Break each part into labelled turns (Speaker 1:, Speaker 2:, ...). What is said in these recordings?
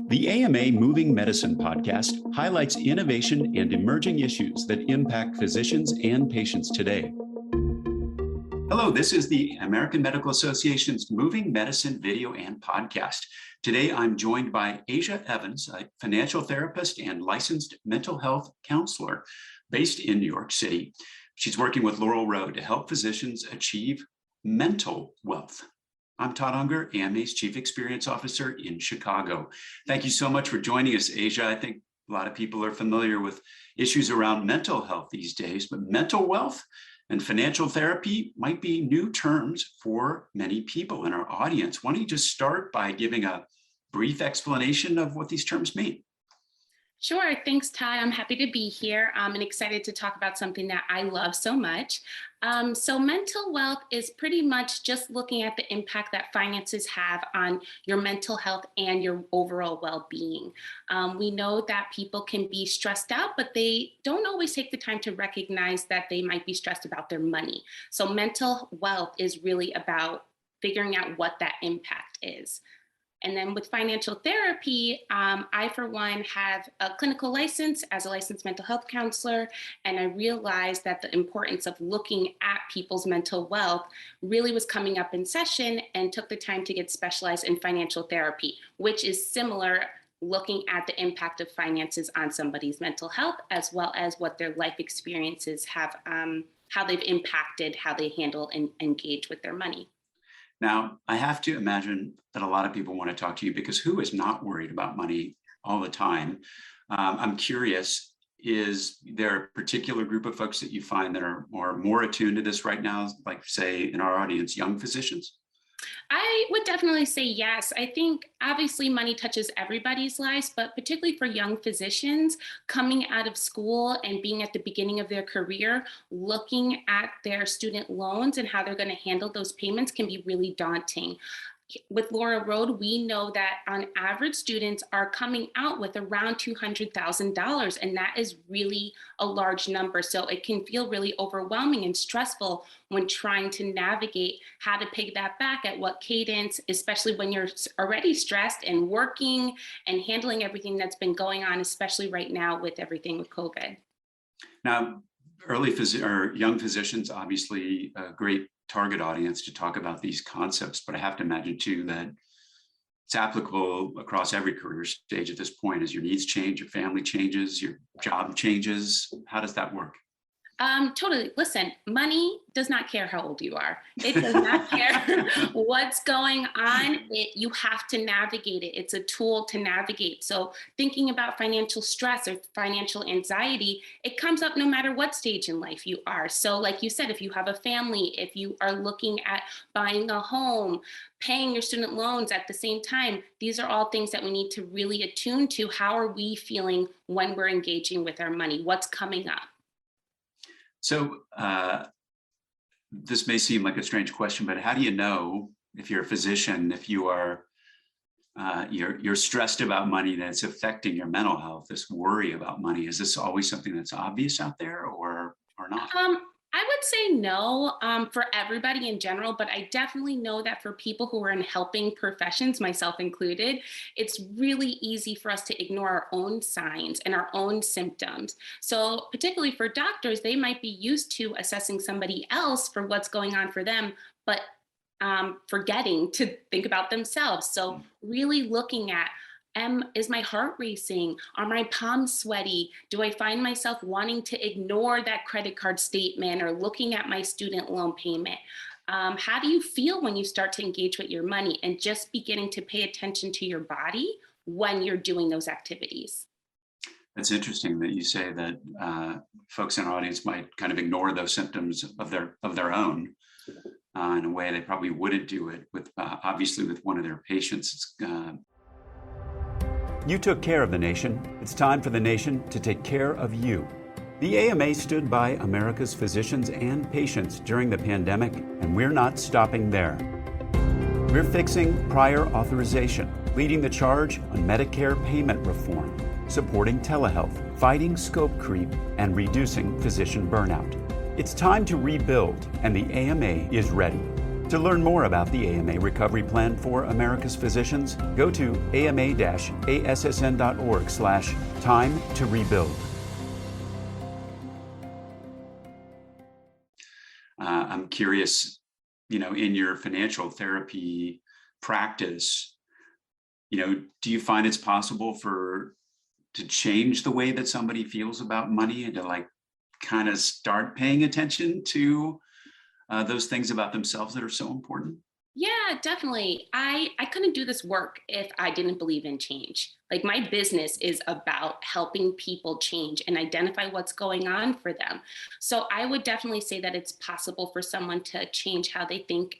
Speaker 1: The AMA Moving Medicine podcast highlights innovation and emerging issues that impact physicians and patients today. Hello, this is the American Medical Association's Moving Medicine video and podcast. Today, I'm joined by Asia Evans, a financial therapist and licensed mental health counselor based in New York City. She's working with Laurel to help physicians achieve mental wealth. I'm Todd Unger, AMA's Chief Experience Officer in Chicago. Thank you so much for joining us, Asia. I think a lot of people are familiar with issues around mental health these days, but mental wealth and financial therapy might be new terms for many people in our audience. Why don't you just start by giving a brief explanation of what these terms mean?
Speaker 2: Sure. Thanks, Todd. I'm happy to be here and excited to talk about something that I love so much. So mental wealth is pretty much just looking at the impact that finances have on your mental health and your overall well-being. We know that people can be stressed out, but they don't always take the time to recognize that they might be stressed about their money. So mental wealth is really about figuring out what that impact is. And then with financial therapy, I, for one, have a clinical license as a licensed mental health counselor, and I realized that the importance of looking at people's mental wealth really was coming up in session, and took the time to get specialized in financial therapy, which is similar, looking at the impact of finances on somebody's mental health, as well as what their life experiences have, how they've impacted how they handle and engage with their money.
Speaker 1: Now, I have to imagine that a lot of people want to talk to you because who is not worried about money all the time? I'm curious, is there a particular group of folks that you find that are more attuned to this right now, like say in our audience, young physicians?
Speaker 2: I would definitely say yes. I think obviously money touches everybody's lives, but particularly for young physicians coming out of school and being at the beginning of their career, looking at their student loans and how they're going to handle those payments can be really daunting. With Laurel, we know that on average, students are coming out with around $200,000, and that is really a large number. So it can feel really overwhelming and stressful when trying to navigate how to pay that back at what cadence, especially when you're already stressed and working and handling everything that's been going on, especially right now with everything with COVID.
Speaker 1: Now, young physicians, obviously a great target audience to talk about these concepts, but I have to imagine too that it's applicable across every career stage at this point. As your needs change, your family changes, your job changes. How does that work?
Speaker 2: Totally. Listen, money does not care how old you are. It does not care what's going on. You have to navigate it. It's a tool to navigate. So thinking about financial stress or financial anxiety, it comes up no matter what stage in life you are. So like you said, if you have a family, if you are looking at buying a home, paying your student loans at the same time, these are all things that we need to really attune to. How are we feeling when we're engaging with our money? What's coming up?
Speaker 1: So this may seem like a strange question, but how do you know if you're a physician, if you are you're stressed about money, that it's affecting your mental health, this worry about money? Is this always something that's obvious out there or not?
Speaker 2: I would say no for everybody in general, but I definitely know that for people who are in helping professions, myself included, it's really easy for us to ignore our own signs and our own symptoms. So particularly for doctors, they might be used to assessing somebody else for what's going on for them, but forgetting to think about themselves. So really looking at, is my heart racing? Are my palms sweaty? Do I find myself wanting to ignore that credit card statement or looking at my student loan payment? How do you feel when you start to engage with your money, and just beginning to pay attention to your body when you're doing those activities?
Speaker 1: It's interesting that you say that folks in our audience might kind of ignore those symptoms of their own in a way they probably wouldn't do it with obviously with one of their patients. You took care of the nation. It's time for the nation to take care of you. The AMA stood by America's physicians and patients during the pandemic, and we're not stopping there. We're fixing prior authorization, leading the charge on Medicare payment reform, supporting telehealth, fighting scope creep, and reducing physician burnout. It's time to rebuild, and the AMA is ready. To learn more about the AMA Recovery Plan for America's Physicians, go to ama-assn.org/time to rebuild. I'm curious, in your financial therapy practice, do you find it's possible to change the way that somebody feels about money and to kind of start paying attention to those things about themselves that are so important?
Speaker 2: Yeah, definitely. I couldn't do this work if I didn't believe in change. Like my business is about helping people change and identify what's going on for them. So I would definitely say that it's possible for someone to change how they think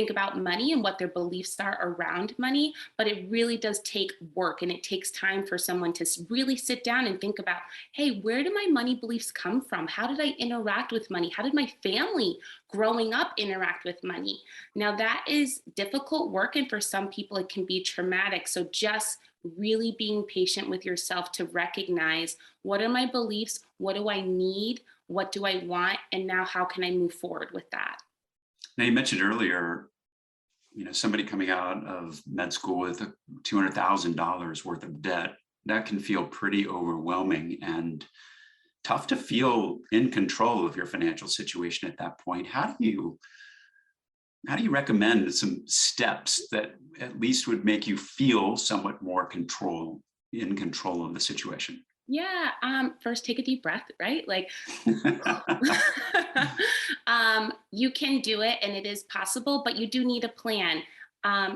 Speaker 2: about money and what their beliefs are around money, but it really does take work and it takes time for someone to really sit down and think about, hey, where do my money beliefs come from? How did I interact with money? How did my family growing up interact with money? Now that is difficult work, and for some people it can be traumatic. So just really being patient with yourself to recognize, what are my beliefs? What do I need? What do I want? And now how can I move forward with that?
Speaker 1: Now, you mentioned earlier, somebody coming out of med school with $200,000 worth of debt, that can feel pretty overwhelming and tough to feel in control of your financial situation at that point. How do you recommend some steps that at least would make you feel somewhat more in control of the situation?
Speaker 2: Yeah. First, take a deep breath, right? You can do it and it is possible, but you do need a plan.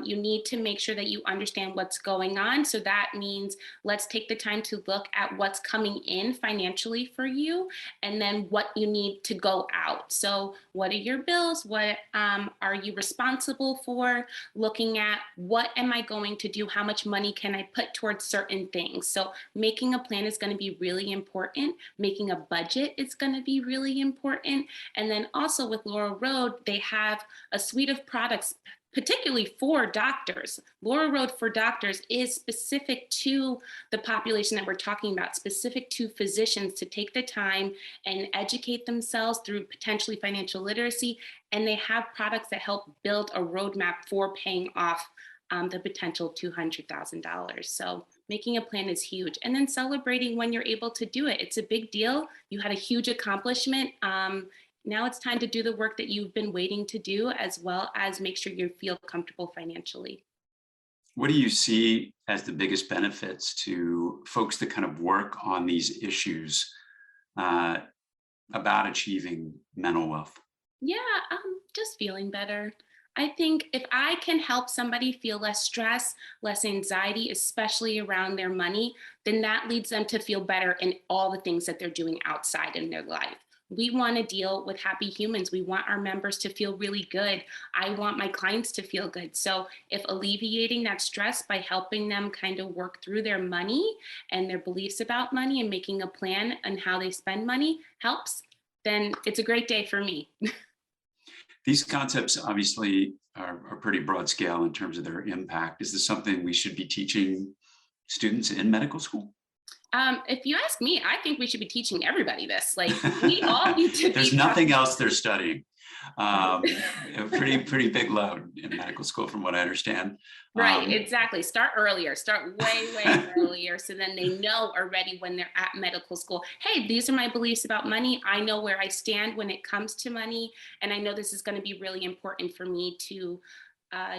Speaker 2: You need to make sure that you understand what's going on. So that means let's take the time to look at what's coming in financially for you and then what you need to go out. So what are your bills? What are you responsible for? Looking at what am I going to do? How much money can I put towards certain things? So making a plan is going to be really important. Making a budget is going to be really important. And then also with Laurel Road, they have a suite of products particularly for doctors. Laurel Road for Doctors is specific to the population that we're talking about, specific to physicians to take the time and educate themselves through potentially financial literacy. And they have products that help build a roadmap for paying off the potential $200,000. So making a plan is huge. And then celebrating when you're able to do it. It's a big deal. You had a huge accomplishment. Now it's time to do the work that you've been waiting to do, as well as make sure you feel comfortable financially.
Speaker 1: What do you see as the biggest benefits to folks that kind of work on these issues about achieving mental wealth?
Speaker 2: Yeah, just feeling better. I think if I can help somebody feel less stress, less anxiety, especially around their money, then that leads them to feel better in all the things that they're doing outside in their life. We want to deal with happy humans. We want our members to feel really good. I want my clients to feel good. So if alleviating that stress by helping them kind of work through their money and their beliefs about money and making a plan on how they spend money helps, then it's a great day for me.
Speaker 1: These concepts obviously are pretty broad scale in terms of their impact. Is this something we should be teaching students in medical school?
Speaker 2: If you ask me, I think we should be teaching everybody this. We all need to.
Speaker 1: There's nothing else they're studying. A pretty big load in medical school, from what I understand.
Speaker 2: Right, exactly. Start earlier. Start way earlier, so then they know already when they're at medical school. Hey, these are my beliefs about money. I know where I stand when it comes to money, and I know this is going to be really important for me to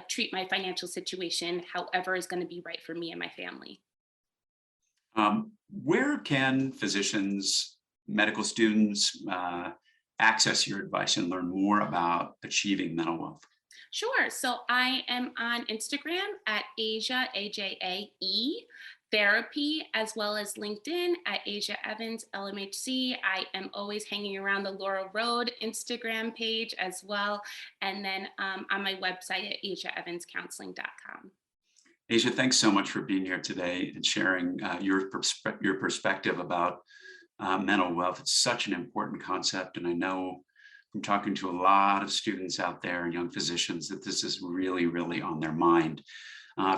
Speaker 2: treat my financial situation however is going to be right for me and my family.
Speaker 1: Where can physicians, medical students access your advice and learn more about achieving mental wealth?
Speaker 2: Sure. So I am on Instagram at Asia, AJAE, therapy, as well as LinkedIn at Asia Evans, LMHC. I am always hanging around the Laurel Road Instagram page as well. And then on my website at asiaevanscounseling.com.
Speaker 1: Asia, thanks so much for being here today and sharing your perspective about mental wealth. It's such an important concept, and I know from talking to a lot of students out there and young physicians that this is really, really on their mind.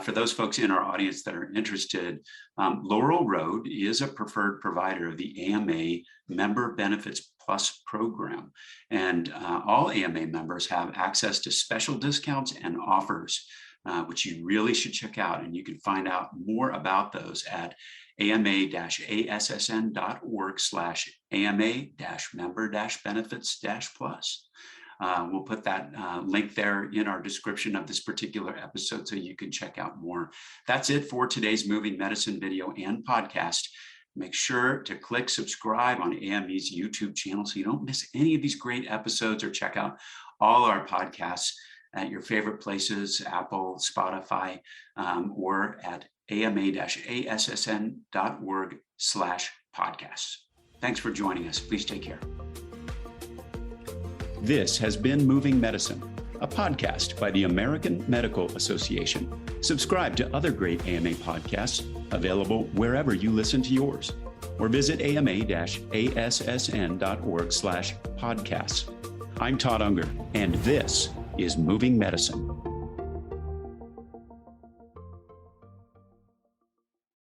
Speaker 1: For those folks in our audience that are interested, Laurel Road is a preferred provider of the AMA member benefits Plus program. And all AMA members have access to special discounts and offers, which you really should check out. And you can find out more about those at ama-assn.org/AMA-member-benefits-plus. We'll put that link there in our description of this particular episode so you can check out more. That's it for today's Moving Medicine video and podcast. Make sure to click subscribe on AME's YouTube channel so you don't miss any of these great episodes, or check out all our podcasts at your favorite places, Apple, Spotify, or at ama-assn.org/podcasts. Thanks for joining us. Please take care.
Speaker 3: This has been Moving Medicine, a podcast by the American Medical Association. Subscribe to other great AMA podcasts available wherever you listen to yours, or visit ama-assn.org/podcasts. I'm Todd Unger, and this is Moving Medicine.